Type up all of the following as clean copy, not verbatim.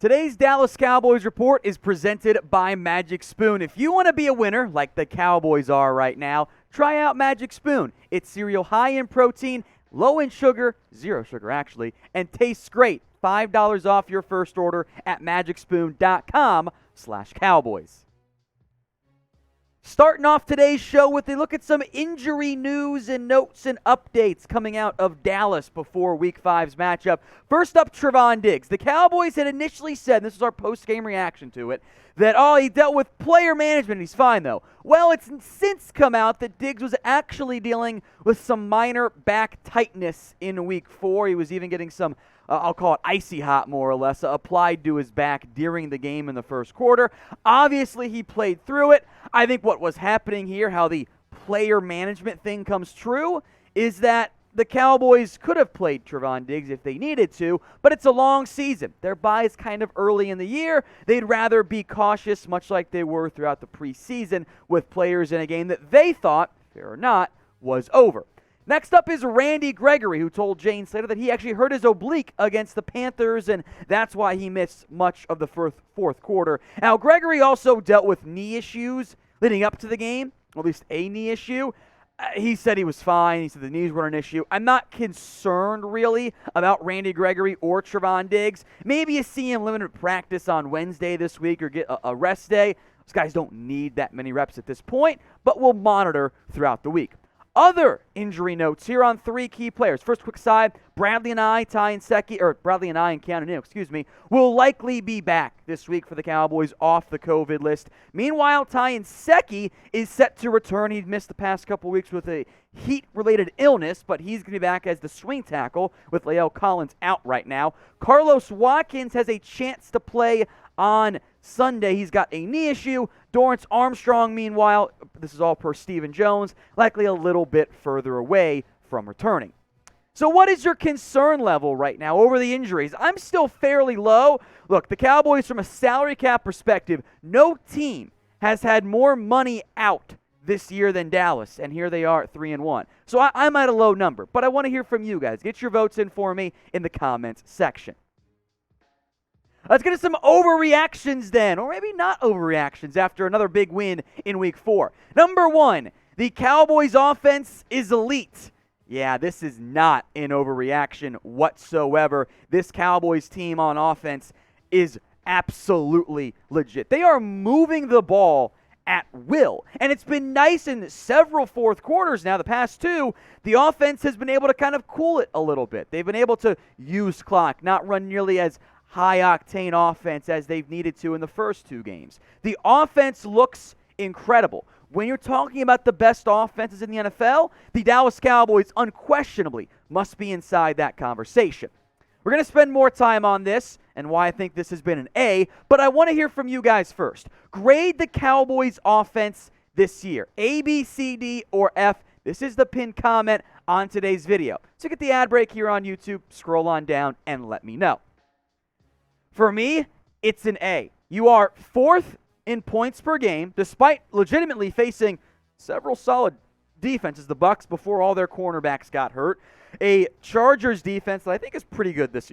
Today's Dallas Cowboys Report is presented by Magic Spoon. If you want to be a winner, like the Cowboys are right now, try out Magic Spoon. It's cereal high in protein, low in sugar, zero sugar actually, and tastes great. $5 off your first order at magicspoon.com/Cowboys. Starting off today's show with a look at some injury news and notes and updates coming out of Dallas before Week 5's matchup. First up, Trevon Diggs. The Cowboys had initially said, and this was our post-game reaction to it, that, he dealt with player management. He's fine, though. Well, it's since come out that Diggs was actually dealing with some minor back tightness in Week 4. He was even getting some I'll call it icy hot, more or less, applied to his back during the game in the first quarter. Obviously, he played through it. I think what was happening here, how the player management thing comes true, is that the Cowboys could have played Trevon Diggs if they needed to, but it's a long season. Their bye is kind of early in the year. They'd rather be cautious, much like they were throughout the preseason, with players in a game that they thought, fair or not, was over. Next up is Randy Gregory, who told Jane Slater that he actually hurt his oblique against the Panthers, and that's why he missed much of the fourth quarter. Now, Gregory also dealt with knee issues leading up to the game, or at least a knee issue. He said he was fine. He said the knees weren't an issue. I'm not concerned, really, about Randy Gregory or Trevon Diggs. Maybe you see him limited practice on Wednesday this week or get a rest day. Those guys don't need that many reps at this point, but we'll monitor throughout the week. Other injury notes here on three key players. First, quick side, Bradlee and Keanu, Neal, will likely be back this week for the Cowboys off the COVID list. Meanwhile, Nsekhe is set to return. He'd missed the past couple weeks with a heat-related illness, but he's going to be back as the swing tackle with La'el Collins out right now. Carlos Watkins has a chance to play on Sunday. He's got a knee issue. Dorance Armstrong, meanwhile, this is all per Stephen Jones, likely a little bit further away from returning. So what is your concern level right now over the injuries? I'm still fairly low. Look, the Cowboys, from a salary cap perspective, no team has had more money out this year than Dallas, and here they are at 3-1. So I'm at a low number, but I want to hear from you guys. Get your votes in for me in the comments section. Let's get to some overreactions then, or maybe not overreactions after another big win in Week 4. Number 1, the Cowboys offense is elite. Yeah, this is not an overreaction whatsoever. This Cowboys team on offense is absolutely legit. They are moving the ball at will. And it's been nice in several fourth quarters now, the past two, the offense has been able to kind of cool it a little bit. They've been able to use clock, not run nearly as high-octane offense as they've needed to in the first two games. The offense looks incredible. When you're talking about the best offenses in the NFL, the Dallas Cowboys unquestionably must be inside that conversation. We're going to spend more time on this and why I think this has been an A, but I want to hear from you guys first. Grade the Cowboys offense this year. A, B, C, D, or F. This is the pinned comment on today's video. So get the ad break here on YouTube, scroll on down, and let me know. For me, it's an A. You are fourth in points per game, despite legitimately facing several solid defenses, the Bucs, before all their cornerbacks got hurt. A Chargers defense that I think is pretty good this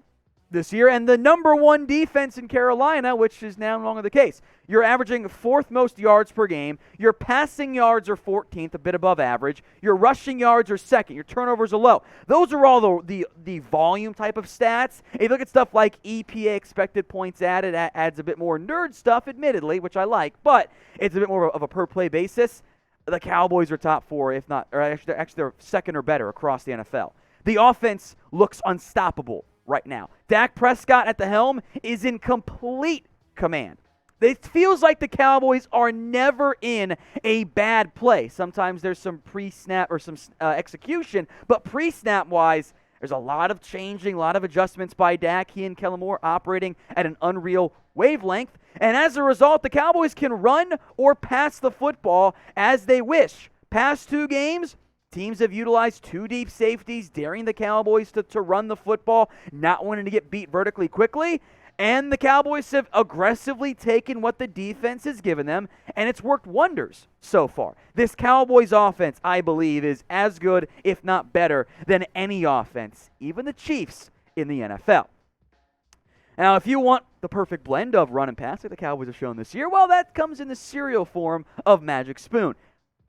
year, and the number one defense in Carolina, which is now no longer the case. You're averaging fourth most yards per game. Your passing yards are 14th, a bit above average. Your rushing yards are second. Your turnovers are low. Those are all the volume type of stats. If you look at stuff like EPA, expected points added, adds a bit more nerd stuff, admittedly, which I like, but it's a bit more of a per-play basis. The Cowboys are top four, if not, or actually they're second or better across the NFL. The offense looks unstoppable right now. Dak Prescott at the helm is in complete command. It feels like the Cowboys are never in a bad play. Sometimes there's some pre-snap or some execution, but pre-snap-wise, there's a lot of changing, a lot of adjustments by Dak. He and Kellen Moore operating at an unreal wavelength. And as a result, the Cowboys can run or pass the football as they wish. Past two games, teams have utilized two deep safeties, daring the Cowboys to run the football, not wanting to get beat vertically quickly. And the Cowboys have aggressively taken what the defense has given them, and it's worked wonders so far. This Cowboys offense, I believe, is as good, if not better, than any offense, even the Chiefs, in the NFL. Now, if you want the perfect blend of run and pass like the Cowboys have shown this year, well, that comes in the cereal form of Magic Spoon.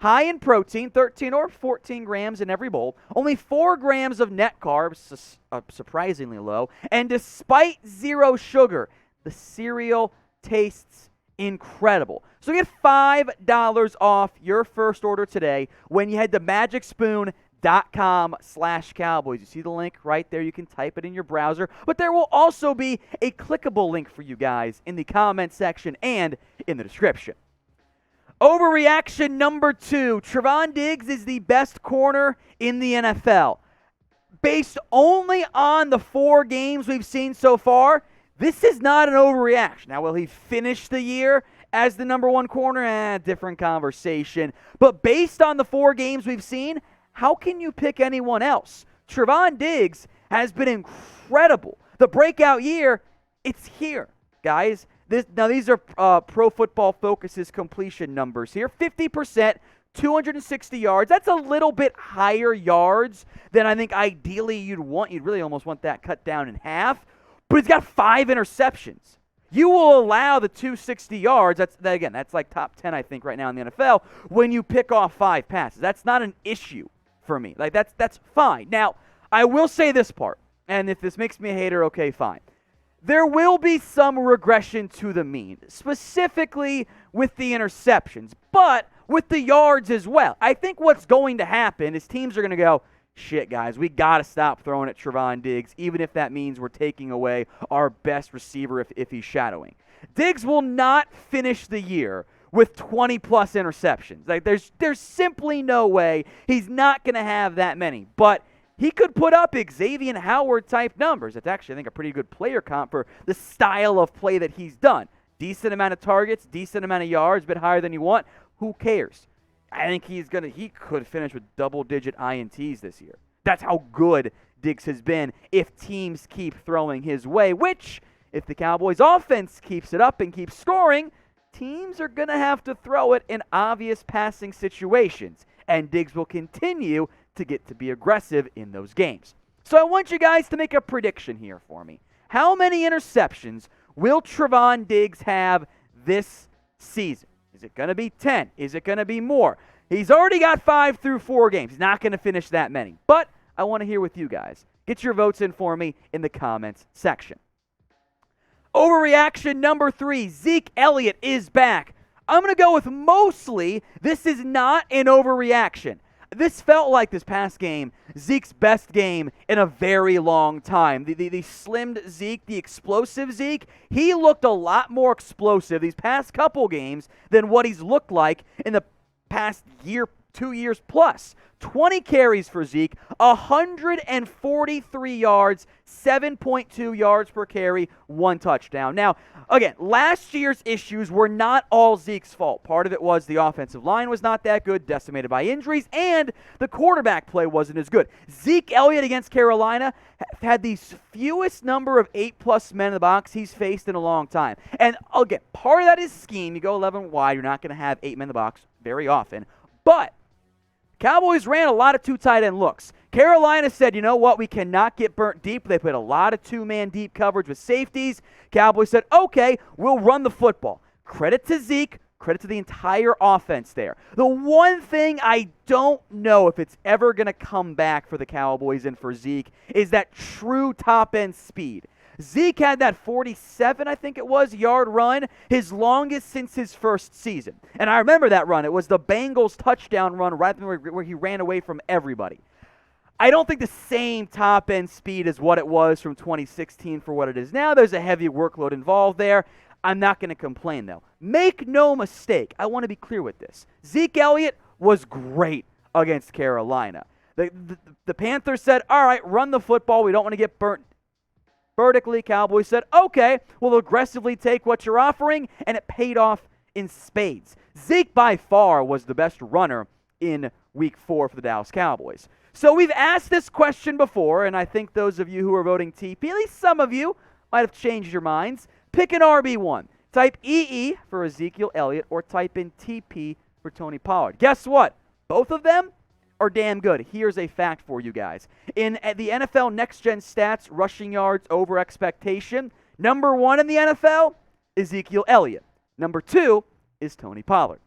High in protein, 13 or 14 grams in every bowl, only 4 grams of net carbs, surprisingly low, and despite 0 sugar, the cereal tastes incredible. So get $5 off your first order today when you head to magicspoon.com/Cowboys. You see the link right there. You can type it in your browser, but there will also be a clickable link for you guys in the comment section and in the description. Overreaction number 2. Trevon Diggs is the best corner in the NFL. Based only on the 4 games we've seen so far, this is not an overreaction. Now, will he finish the year as the number 1 corner? Different conversation. But based on the 4 games we've seen, how can you pick anyone else? Trevon Diggs has been incredible. The breakout year, it's here, guys. These are Pro Football Focus's completion numbers here. 50%, 260 yards. That's a little bit higher yards than I think ideally you'd want. You'd really almost want that cut down in half. But he's got 5 interceptions. You will allow the 260 yards. That's like top 10, I think, right now in the NFL when you pick off 5 passes. That's not an issue for me. Like that's fine. Now, I will say this part, and if this makes me a hater, okay, fine. There will be some regression to the mean, specifically with the interceptions, but with the yards as well. I think what's going to happen is teams are going to go, shit, guys, we got to stop throwing at Trevon Diggs, even if that means we're taking away our best receiver if he's shadowing. Diggs will not finish the year with 20-plus interceptions. Like there's simply no way he's not going to have that many, but he could put up Xavier Howard-type numbers. It's actually, I think, a pretty good player comp for the style of play that he's done. Decent amount of targets, decent amount of yards, a bit higher than you want. Who cares? I think he could finish with double-digit INTs this year. That's how good Diggs has been if teams keep throwing his way, which, if the Cowboys offense keeps it up and keeps scoring, teams are going to have to throw it in obvious passing situations, and Diggs will continue to get to be aggressive in those games. So I want you guys to make a prediction here for me. How many interceptions will Trevon Diggs have this season? Is it going to be 10? Is it going to be more? He's already got 5 through 4 games. He's not going to finish that many. But I want to hear with you guys. Get your votes in for me in the comments section. Overreaction number 3. Zeke Elliott is back. I'm going to go with mostly this is not an overreaction. This felt like this past game, Zeke's best game in a very long time. The slimmed Zeke, the explosive Zeke, he looked a lot more explosive these past couple games than what he's looked like in the past year, 2 years plus. 20 carries for Zeke, 143 yards, 7.2 yards per carry, 1 touchdown. Now, again, last year's issues were not all Zeke's fault. Part of it was the offensive line was not that good, decimated by injuries, and the quarterback play wasn't as good. Zeke Elliott against Carolina had the fewest number of 8-plus men in the box he's faced in a long time. And again, part of that is scheme. You go 11 wide, you're not going to have 8 men in the box very often. But Cowboys ran a lot of 2 tight end looks. Carolina said, you know what, we cannot get burnt deep. They put a lot of 2-man deep coverage with safeties. Cowboys said, okay, we'll run the football. Credit to Zeke, credit to the entire offense there. The one thing I don't know if it's ever going to come back for the Cowboys and for Zeke is that true top-end speed. Zeke had that 47, I think it was, yard run, his longest since his first season. And I remember that run. It was the Bengals touchdown run right where he ran away from everybody. I don't think the same top-end speed is what it was from 2016 for what it is now. There's a heavy workload involved there. I'm not going to complain, though. Make no mistake. I want to be clear with this. Zeke Elliott was great against Carolina. The Panthers said, all right, run the football. We don't want to get burnt vertically. Cowboys said, okay, we'll aggressively take what you're offering, and it paid off in spades. Zeke, by far, was the best runner in Week 4 for the Dallas Cowboys. So we've asked this question before, and I think those of you who are voting TP, at least some of you, might have changed your minds. Pick an RB1. Type EE for Ezekiel Elliott or type in TP for Tony Pollard. Guess what? Both of them are damn good. Here's a fact for you guys. In the NFL Next Gen Stats rushing yards over expectation, Number 1 in the NFL, Ezekiel Elliott. Number 2 is Tony Pollard.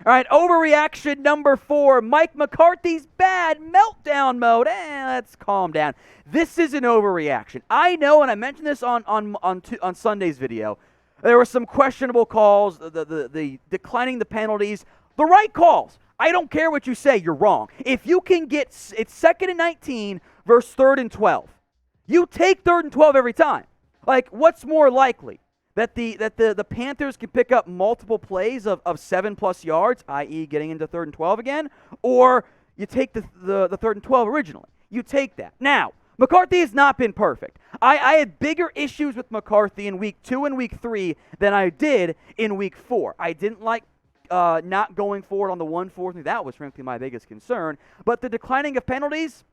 All right, overreaction number 4, Mike McCarthy's bad meltdown mode. Let's calm down. This is an overreaction. I know, and I mentioned this on Sunday's video, there were some questionable calls, the declining the penalties, the right calls. I don't care what you say, you're wrong. If you can get, it's 2nd and 19 versus 3rd and 12. You take 3rd and 12 every time. Like, what's more likely? That the Panthers can pick up multiple plays of 7+ yards, i.e. getting into 3rd and 12 again, or you take the 3rd and 12 originally. You take that. Now, McCarthy has not been perfect. I had bigger issues with McCarthy in week 2 and week 3 than I did in week 4. I didn't like not going forward on the 1-4. That was frankly my biggest concern. But the declining of penalties,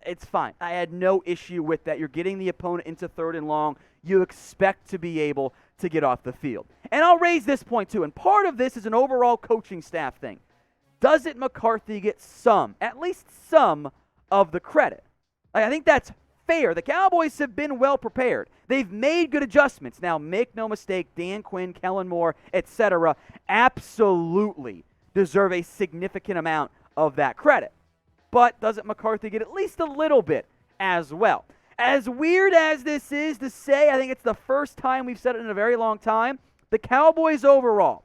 it's fine. I had no issue with that. You're getting the opponent into 3rd and long. You expect to be able to get off the field. And I'll raise this point too, and part of this is an overall coaching staff thing. Doesn't McCarthy get some, at least some, of the credit? I think that's fair. The Cowboys have been well prepared. They've made good adjustments. Now, make no mistake, Dan Quinn, Kellen Moore, etc., absolutely deserve a significant amount of that credit. But doesn't McCarthy get at least a little bit as well? As weird as this is to say, I think it's the first time we've said it in a very long time, the Cowboys overall,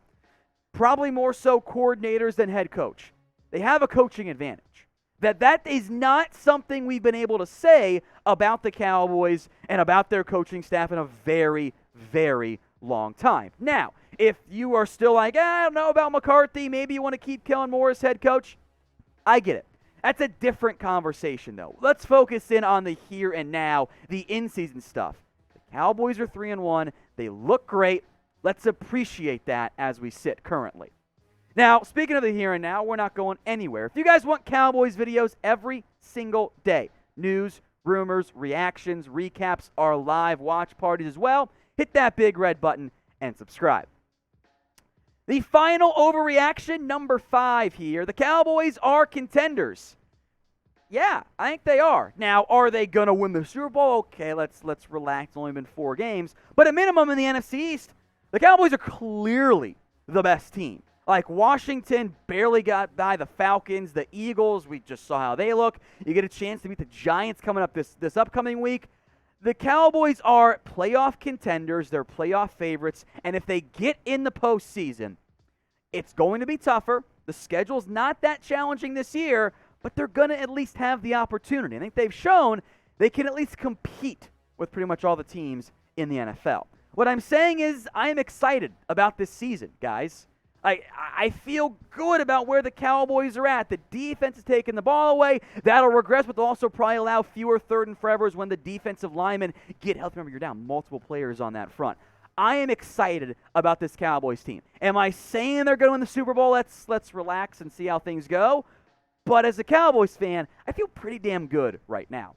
probably more so coordinators than head coach, they have a coaching advantage. That is not something we've been able to say about the Cowboys and about their coaching staff in a very, very long time. Now, if you are still like, I don't know about McCarthy, maybe you want to keep Kellen Moore as head coach, I get it. That's a different conversation, though. Let's focus in on the here and now, the in-season stuff. The Cowboys are 3-1. They look great. Let's appreciate that as we sit currently. Now, speaking of the here and now, we're not going anywhere. If you guys want Cowboys videos every single day, news, rumors, reactions, recaps, our live watch parties as well, hit that big red button and subscribe. The final overreaction, number 5 here. The Cowboys are contenders. Yeah, I think they are. Now, are they going to win the Super Bowl? Okay, let's relax. It's only been 4 games. But at minimum in the NFC East, the Cowboys are clearly the best team. Like, Washington barely got by the Falcons. The Eagles, we just saw how they look. You get a chance to meet the Giants coming up this upcoming week. The Cowboys are playoff contenders. They're playoff favorites. And if they get in the postseason, it's going to be tougher. The schedule's not that challenging this year, but they're going to at least have the opportunity. I think they've shown they can at least compete with pretty much all the teams in the NFL. What I'm saying is I'm excited about this season, guys. I feel good about where the Cowboys are at. The defense is taking the ball away. That'll regress, but they'll also probably allow fewer 3rd and forevers when the defensive linemen get healthy. Remember, you're down multiple players on that front. I am excited about this Cowboys team. Am I saying they're going to win the Super Bowl? Let's relax and see how things go. But as a Cowboys fan, I feel pretty damn good right now.